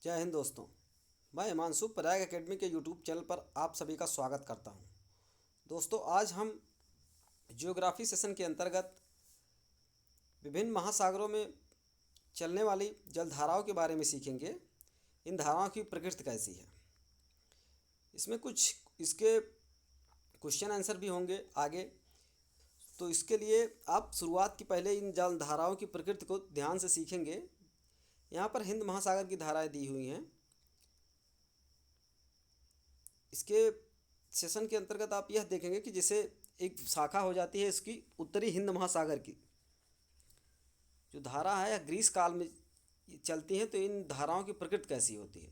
जय हिंद दोस्तों। मैं हिमांशु प्रयाग एकेडमी के यूट्यूब चैनल पर आप सभी का स्वागत करता हूं। दोस्तों, आज हम जियोग्राफी सेशन के अंतर्गत विभिन्न महासागरों में चलने वाली जलधाराओं के बारे में सीखेंगे। इन धाराओं की प्रकृति कैसी है, इसमें कुछ इसके क्वेश्चन आंसर भी होंगे आगे। तो इसके लिए आप शुरुआत की पहले इन जलधाराओं की प्रकृति को ध्यान से सीखेंगे। यहाँ पर हिंद महासागर की धाराएं दी हुई हैं। इसके सेशन के अंतर्गत आप यह देखेंगे कि जैसे एक शाखा हो जाती है इसकी उत्तरी हिंद महासागर की जो धारा है, या ग्रीष्म काल में चलती हैं, तो इन धाराओं की प्रकृति कैसी होती है।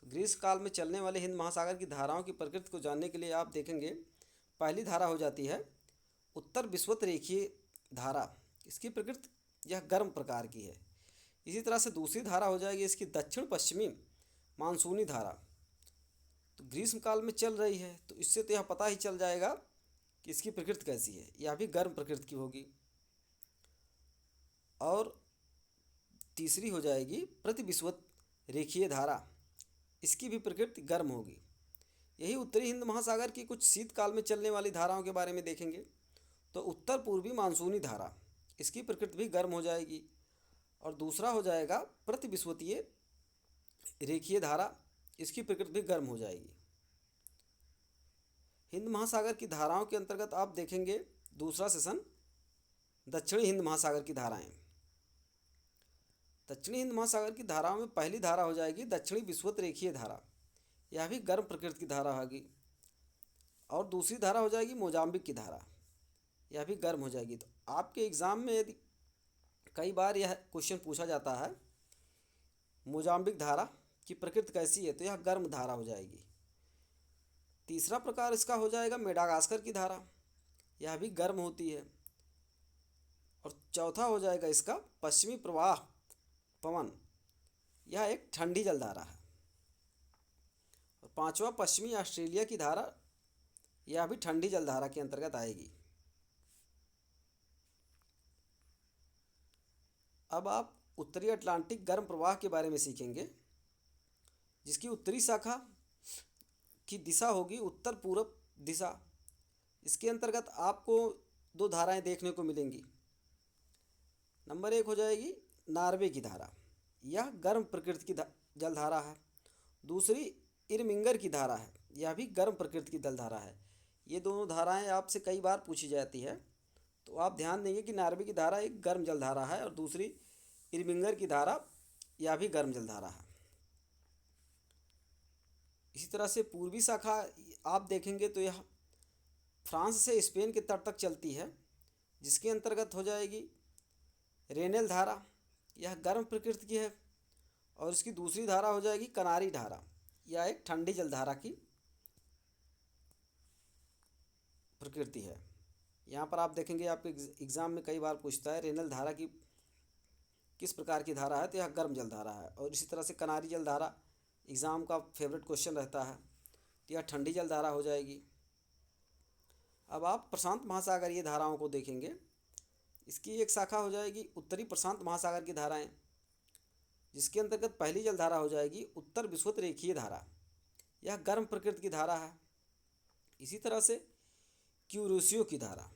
तो ग्रीष्म काल में चलने वाले हिंद महासागर की धाराओं की प्रकृति को जानने के लिए आप देखेंगे, पहली धारा हो जाती है उत्तर विषुवत रेखीय धारा। इसकी प्रकृति यह गर्म प्रकार की है। इसी तरह से दूसरी धारा हो जाएगी इसकी दक्षिण पश्चिमी मानसूनी धारा। तो ग्रीष्म काल में चल रही है, तो इससे तो यह पता ही चल जाएगा कि इसकी प्रकृति कैसी है, यह भी गर्म प्रकृति की होगी। और तीसरी हो जाएगी प्रति विषुवत रेखीय धारा। इसकी भी प्रकृति गर्म होगी। यही उत्तरी हिंद महासागर की कुछ शीतकाल में चलने वाली धाराओं के बारे में देखेंगे। तो उत्तर पूर्वी मानसूनी धारा, इसकी प्रकृति भी गर्म हो जाएगी। और दूसरा हो जाएगा प्रति विषुवतीय रेखीय धारा, इसकी प्रकृति भी गर्म हो जाएगी। हिंद महासागर की धाराओं के अंतर्गत आप देखेंगे दूसरा सेशन दक्षिणी हिंद महासागर की धाराएं। दक्षिणी हिंद महासागर की धाराओं में पहली धारा हो जाएगी दक्षिणी विषुवत रेखीय धारा। यह भी गर्म प्रकृति की धारा होगी। और दूसरी धारा हो जाएगी मोजाम्बिक की धारा, यह भी गर्म हो जाएगी। तो आपके एग्ज़ाम में यदि कई बार यह क्वेश्चन पूछा जाता है मोजाम्बिक धारा की प्रकृति कैसी है, तो यह गर्म धारा हो जाएगी। तीसरा प्रकार इसका हो जाएगा मेडागास्कर की धारा, यह भी गर्म होती है। और चौथा हो जाएगा इसका पश्चिमी प्रवाह पवन, यह एक ठंडी जलधारा है। और पांचवा पश्चिमी ऑस्ट्रेलिया की धारा, यह भी ठंडी जलधारा के अंतर्गत आएगी। अब आप उत्तरी अटलांटिक गर्म प्रवाह के बारे में सीखेंगे, जिसकी उत्तरी शाखा की दिशा होगी उत्तर पूर्व दिशा। इसके अंतर्गत आपको दो धाराएं देखने को मिलेंगी। नंबर एक हो जाएगी नॉर्वे की धारा, यह गर्म प्रकृति की जलधारा है। दूसरी इरमिंगर की धारा है, यह भी गर्म प्रकृति की जलधारा है। ये दोनों धाराएं आपसे कई बार पूछी जाती है, तो आप ध्यान देंगे कि नॉर्वे की धारा एक गर्म जलधारा है और दूसरी इरमिंगर की धारा, यह भी गर्म जलधारा है। इसी तरह से पूर्वी शाखा आप देखेंगे तो यह फ्रांस से स्पेन के तट तक चलती है, जिसके अंतर्गत हो जाएगी रेनेल धारा, यह गर्म प्रकृति की है। और इसकी दूसरी धारा हो जाएगी कनारी धारा, यह एक ठंडी जलधारा की प्रकृति है। यहाँ पर आप देखेंगे आपके एग्ज़ाम में कई बार पूछता है रेनेल धारा की किस प्रकार की धारा है, तो यह गर्म जलधारा है। और इसी तरह से कनारी जलधारा एग्ज़ाम का फेवरेट क्वेश्चन रहता है, तो यह ठंडी जलधारा हो जाएगी। अब आप प्रशांत महासागरीय धाराओं को देखेंगे। इसकी एक शाखा हो जाएगी उत्तरी प्रशांत महासागर की धाराएं, जिसके अंतर्गत पहली जलधारा हो जाएगी उत्तर विषुवत रेखीय धारा, यह गर्म प्रकृति की धारा है। इसी तरह से क्यूरोसियो की धारा,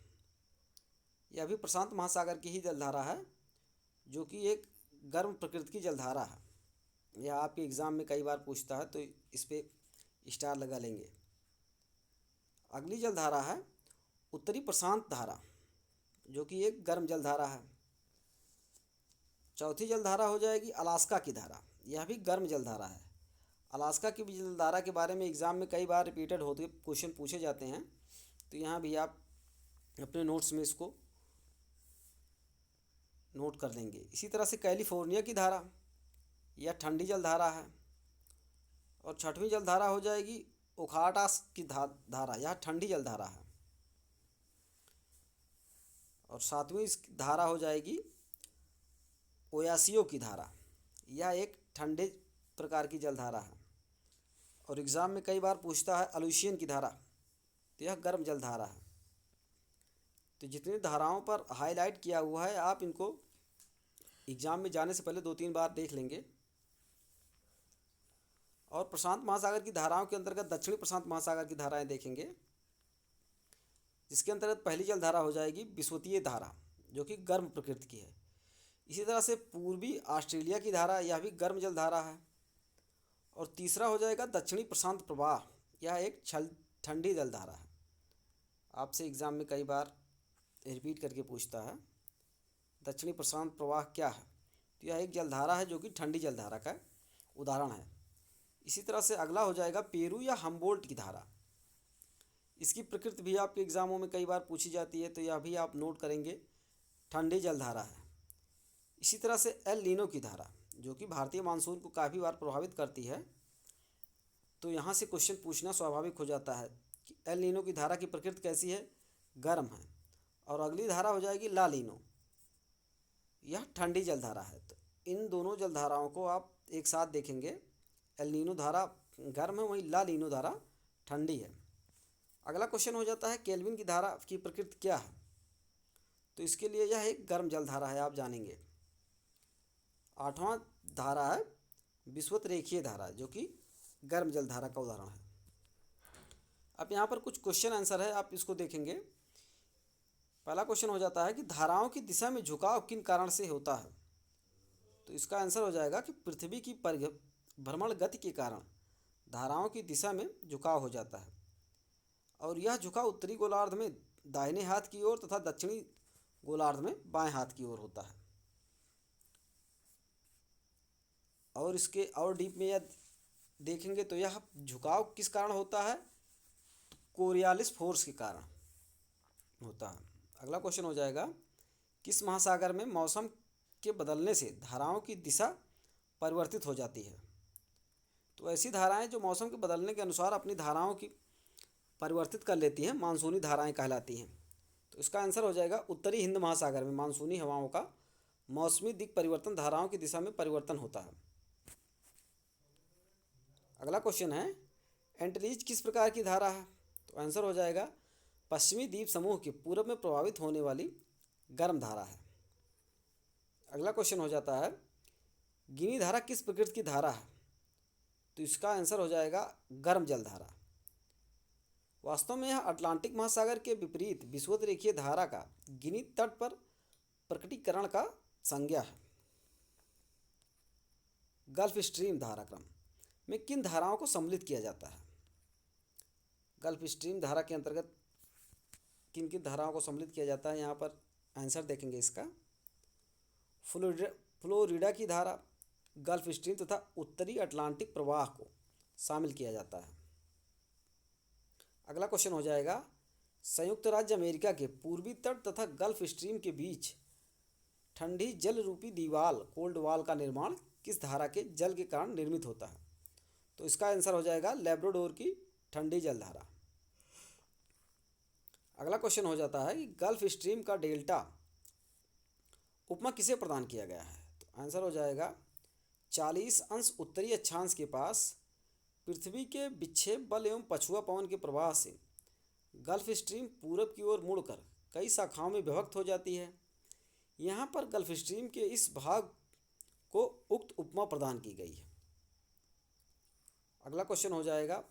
यह भी प्रशांत महासागर की ही जलधारा है, जो कि एक गर्म प्रकृति की जलधारा है। यह आपके एग्ज़ाम में कई बार पूछता है, तो इस पर स्टार लगा लेंगे। अगली जलधारा है उत्तरी प्रशांत धारा, जो कि एक गर्म जलधारा है। चौथी जलधारा हो जाएगी अलास्का की धारा, यह भी गर्म जलधारा है। अलास्का की जलधारा के बारे में एग्ज़ाम में कई बार रिपीटेड होते क्वेश्चन पूछे जाते हैं, तो यहाँ भी आप अपने नोट्स में इसको नोट कर लेंगे। इसी तरह से कैलिफोर्निया की धारा, यह ठंडी जलधारा है। और छठवीं जलधारा हो जाएगी ओखाटास की धारा, यह ठंडी जलधारा है। और सातवीं इस धारा हो जाएगी ओयासियो की धारा, यह एक ठंडे प्रकार की जलधारा है। और एग्ज़ाम में कई बार पूछता है अलुशियन की धारा, तो यह गर्म जलधारा है। तो जितनी धाराओं पर हाईलाइट किया हुआ है, आप इनको एग्ज़ाम में जाने से पहले 2-3 बार देख लेंगे। और प्रशांत महासागर की धाराओं के अंतर्गत दक्षिणी प्रशांत महासागर की धाराएं देखेंगे, जिसके अंतर्गत पहली जल धारा हो जाएगी विस्वतीय धारा, जो कि गर्म प्रकृति की है। इसी तरह से पूर्वी ऑस्ट्रेलिया की धारा, यह भी गर्म जल धारा है। और तीसरा हो जाएगा दक्षिणी प्रशांत प्रवाह, यह एक ठंडी जल धारा है। आपसे एग्जाम में कई बार रिपीट करके पूछता है दक्षिणी प्रशांत प्रवाह क्या है, तो यह एक जलधारा है जो कि ठंडी जलधारा का उदाहरण है। इसी तरह से अगला हो जाएगा पेरू या हम्बोल्ट की धारा। इसकी प्रकृति भी आपके एग्जामों में कई बार पूछी जाती है, तो यह भी आप नोट करेंगे, ठंडी जलधारा है। इसी तरह से एल नीनो की धारा, जो कि भारतीय मानसून को काफ़ी बार प्रभावित करती है, तो यहाँ से क्वेश्चन पूछना स्वाभाविक हो जाता है कि एल नीनो की धारा की प्रकृति कैसी है, गर्म है। और अगली धारा हो जाएगी ला लीनो, यह ठंडी जलधारा है। तो इन दोनों जलधाराओं को आप एक साथ देखेंगे, एल नीनो धारा गर्म है, वहीं ला लीनो धारा ठंडी है। अगला क्वेश्चन हो जाता है केल्विन की धारा की प्रकृति क्या है, तो इसके लिए यह एक गर्म जलधारा है, आप जानेंगे। आठवां धारा है विषुवत रेखीय धारा, जो कि गर्म जलधारा का उदाहरण है। अब यहाँ पर कुछ क्वेश्चन आंसर है, आप इसको देखेंगे। पहला क्वेश्चन हो जाता है कि धाराओं की दिशा में झुकाव किन कारण से होता है, तो इसका आंसर हो जाएगा कि पृथ्वी की भ्रमण गति के कारण धाराओं की दिशा में झुकाव हो जाता है। और यह झुकाव उत्तरी गोलार्ध में दाहिने हाथ की ओर तथा दक्षिणी गोलार्ध में बाएं हाथ की ओर होता है। और इसके और डीप में यह देखेंगे तो यह झुकाव किस कारण होता है, तो कोरियालिस फोर्स के कारण होता है। अगला क्वेश्चन हो जाएगा किस महासागर में मौसम के बदलने से धाराओं की दिशा परिवर्तित हो जाती है, तो ऐसी धाराएं जो मौसम के बदलने के अनुसार अपनी धाराओं की परिवर्तित कर लेती हैं, मानसूनी धाराएं कहलाती हैं। तो इसका आंसर हो जाएगा उत्तरी हिंद महासागर में मानसूनी हवाओं का मौसमी दिक परिवर्तन धाराओं की दिशा में परिवर्तन होता है। अगला क्वेश्चन है एंटीलीज किस प्रकार की धारा है, तो आंसर हो जाएगा पश्चिमी द्वीप समूह के पूर्व में प्रभावित होने वाली गर्म धारा है। अगला क्वेश्चन हो जाता है गिनी धारा किस प्रकृति की धारा है, तो इसका आंसर हो जाएगा गर्म जल धारा। वास्तव में यह अटलांटिक महासागर के विपरीत विषुवत रेखीय धारा का गिनी तट पर प्रकटीकरण का संज्ञा है। गल्फ स्ट्रीम धाराक्रम में किन धाराओं को सम्मिलित किया जाता है, गल्फ स्ट्रीम धारा के अंतर्गत किन किन धाराओं को सम्मिलित किया जाता है, यहाँ पर आंसर देखेंगे इसका। फ्लोरिडा की धारा, गल्फ स्ट्रीम तथा उत्तरी अटलांटिक प्रवाह को शामिल किया जाता है। अगला क्वेश्चन हो जाएगा संयुक्त राज्य अमेरिका के पूर्वी तट तथा गल्फ स्ट्रीम के बीच ठंडी जल रूपी दीवार कोल्ड वॉल का निर्माण किस धारा के जल के कारण निर्मित होता है, तो इसका आंसर हो जाएगा लैब्राडोर की ठंडी जल धारा। अगला क्वेश्चन हो जाता है कि गल्फ स्ट्रीम का डेल्टा उपमा किसे प्रदान किया गया है, तो आंसर हो जाएगा 40 अंश उत्तरी अक्षांश के पास पृथ्वी के विक्षेप बल एवं पछुआ पवन के प्रवाह से गल्फ स्ट्रीम पूरब की ओर मुड़कर कई शाखाओं में विभक्त हो जाती है। यहाँ पर गल्फ स्ट्रीम के इस भाग को उक्त उपमा प्रदान की गई है। अगला क्वेश्चन हो जाएगा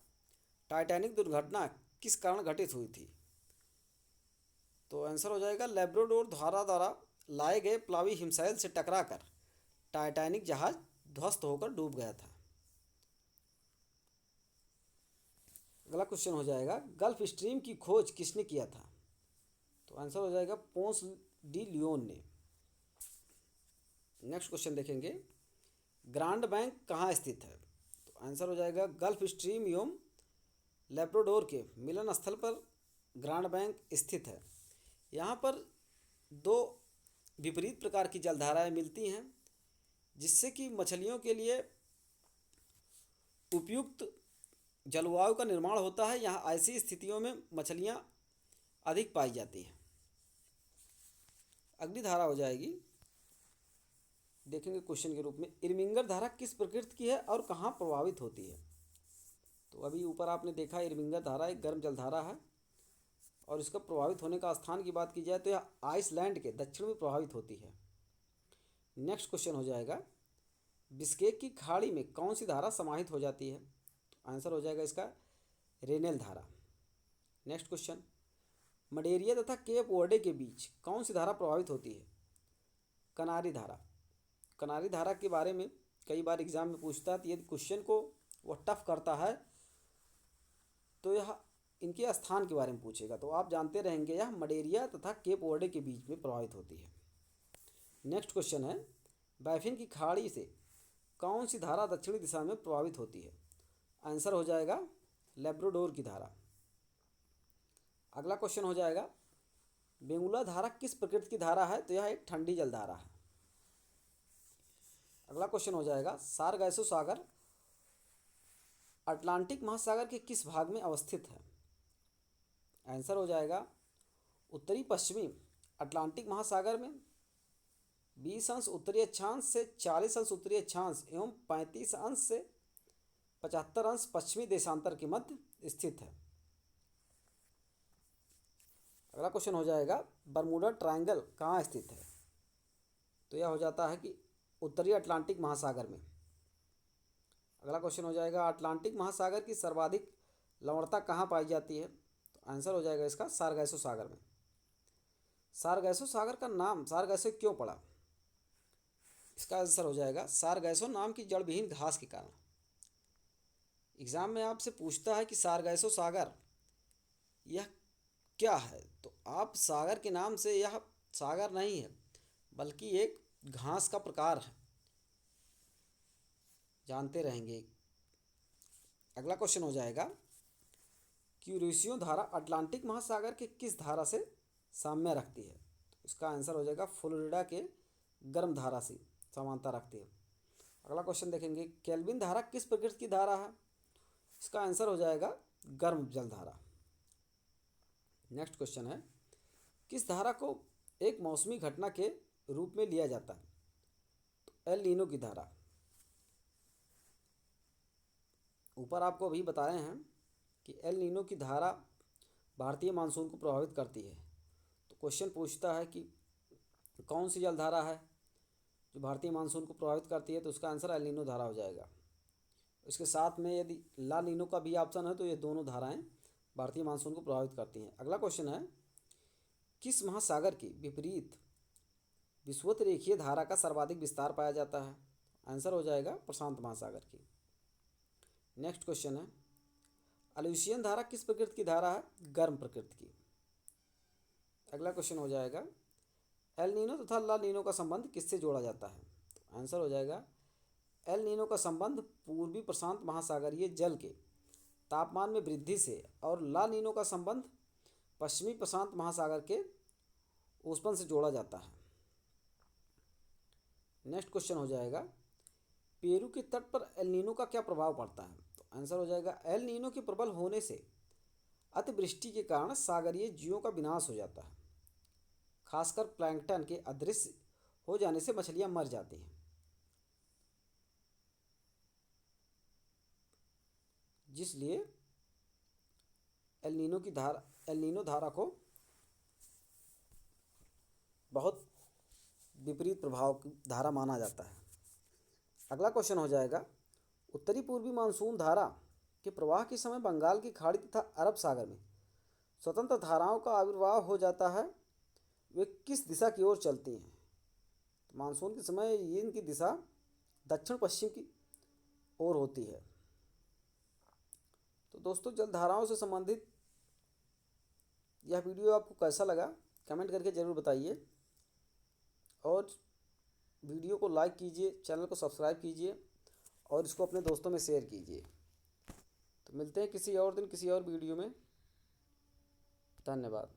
टाइटैनिक दुर्घटना किस कारण घटित हुई थी, तो आंसर हो जाएगा लैब्राडोर धारा द्वारा लाए गए प्लावी हिमशैल से टकराकर टाइटैनिक जहाज ध्वस्त होकर डूब गया था। अगला क्वेश्चन हो जाएगा गल्फ स्ट्रीम की खोज किसने किया था, तो आंसर हो जाएगा पोंस डी लियोन ने। नेक्स्ट क्वेश्चन देखेंगे ग्रांड बैंक कहाँ स्थित है, तो आंसर हो जाएगा गल्फ स्ट्रीम एवं लैब्राडोर के मिलन स्थल पर ग्रांड बैंक स्थित है। यहाँ पर दो विपरीत प्रकार की जलधाराएं मिलती हैं, जिससे कि मछलियों के लिए उपयुक्त जलवायु का निर्माण होता है। यहाँ ऐसी स्थितियों में मछलियाँ अधिक पाई जाती हैं। अगली धारा हो जाएगी, देखेंगे क्वेश्चन के रूप में इरमिंगर धारा किस प्रकृति की है और कहाँ प्रभावित होती है, तो अभी ऊपर आपने देखा इरमिंगर धारा एक गर्म जलधारा है और इसका प्रभावित होने का स्थान की बात की जाए तो यह आइसलैंड के दक्षिण में प्रभावित होती है। नेक्स्ट क्वेश्चन हो जाएगा बिश्केक की खाड़ी में कौन सी धारा समाहित हो जाती है? तो आंसर हो जाएगा इसका रेनेल धारा। नेक्स्ट क्वेश्चन, मडेरिया तथा केप वर्डे के बीच कौन सी धारा प्रभावित होती है? कनारी धारा। कनारी धारा के बारे में कई बार एग्जाम में पूछता है, तो यदि क्वेश्चन को वह टफ करता है तो यह इनके स्थान के बारे में पूछेगा, तो आप जानते रहेंगे यह मडेरिया तथा केप वर्डे के बीच में प्रभावित होती है। नेक्स्ट क्वेश्चन है, बैफिन की खाड़ी से कौन सी धारा दक्षिणी दिशा में प्रभावित होती है? आंसर हो जाएगा लेब्राडोर की धारा। अगला क्वेश्चन हो जाएगा, बेंगुला धारा किस प्रकृति की धारा है? तो यह एक ठंडी जल धारा है। अगला क्वेश्चन हो जाएगा, सारगैसो सागर अटलांटिक महासागर के किस भाग में अवस्थित है? आंसर हो जाएगा उत्तरी पश्चिमी अटलांटिक महासागर में 20 अंश उत्तरी अक्षांश से 40 अंश उत्तरी अक्षांश एवं 35 अंश से 75 अंश पश्चिमी देशांतर के मध्य स्थित है। अगला क्वेश्चन हो जाएगा, बरमूडा ट्रायंगल कहाँ स्थित है? तो यह हो जाता है कि उत्तरी अटलांटिक महासागर में। अगला क्वेश्चन हो जाएगा, अटलांटिक महासागर की सर्वाधिक लवणता कहाँ पाई जाती है? तो आंसर हो जाएगा इसका सारगैसो सागर में। सारगैसो सागर का नाम सारगैसो क्यों पड़ा? इसका आंसर हो जाएगा सारगैसो नाम की जड़ विहीन घास के कारण। एग्जाम में आपसे पूछता है कि सारगैसो सागर यह क्या है, तो आप सागर के नाम से, यह सागर नहीं है बल्कि एक घास का प्रकार है, जानते रहेंगे। अगला क्वेश्चन हो जाएगा, क्यूरेशियो धारा अटलांटिक महासागर के किस धारा से साम्य रखती है? तो इसका आंसर हो जाएगा फ्लोरिडा के गर्म धारा से समानता रखती है। अगला क्वेश्चन देखेंगे, केल्विन धारा किस प्रकृति की धारा है? इसका आंसर हो जाएगा गर्म जल धारा। नेक्स्ट क्वेश्चन है, किस धारा को एक मौसमी घटना के रूप में लिया जाता है? तो एल नीनो की धारा। ऊपर आपको अभी बताए हैं कि एल नीनो की धारा भारतीय मानसून को प्रभावित करती है। तो क्वेश्चन पूछता है कि कौन सी जल धारा है जो भारतीय मानसून को प्रभावित करती है? तो उसका आंसर एल नीनो धारा हो जाएगा। इसके साथ में यदि ला नीनो का भी ऑप्शन है तो ये दोनों धाराएं भारतीय मानसून को प्रभावित करती हैं। अगला क्वेश्चन है, किस महासागर के विपरीत विषुवत रेखीय धारा का सर्वाधिक विस्तार पाया जाता है? आंसर हो जाएगा प्रशांत महासागर की। नेक्स्ट क्वेश्चन है, अल्यूशियन धारा किस प्रकृति की धारा है? गर्म प्रकृति की। अगला क्वेश्चन हो जाएगा, एल नीनो तथा ला नीनो का संबंध किससे जोड़ा जाता है? तो आंसर हो जाएगा एल नीनो का संबंध पूर्वी प्रशांत महासागरीय जल के तापमान में वृद्धि से और ला नीनो का संबंध पश्चिमी प्रशांत महासागर के ऊष्मन से जोड़ा जाता है। नेक्स्ट क्वेश्चन हो जाएगा, पेरू के तट पर एल नीनो का क्या प्रभाव पड़ता है? तो आंसर हो जाएगा एल नीनो के प्रबल होने से अतिवृष्टि के कारण सागरीय जीवों का विनाश हो जाता है, खासकर प्लैंकटन के अदृश्य हो जाने से मछलियां मर जाती हैं, जिसलिए एल नीनो धारा को बहुत विपरीत प्रभाव की धारा माना जाता है। अगला क्वेश्चन हो जाएगा, उत्तरी पूर्वी मानसून धारा के प्रवाह के समय बंगाल की खाड़ी तथा अरब सागर में स्वतंत्र धाराओं का आविर्भाव हो जाता है, वे किस दिशा की ओर चलती हैं? तो मानसून के समय ये इनकी दिशा दक्षिण पश्चिम की ओर होती है। तो दोस्तों, जलधाराओं से संबंधित यह वीडियो आपको कैसा लगा कमेंट करके ज़रूर बताइए, और वीडियो को लाइक कीजिए, चैनल को सब्सक्राइब कीजिए और इसको अपने दोस्तों में शेयर कीजिए। तो मिलते हैं किसी और दिन किसी और वीडियो में। धन्यवाद।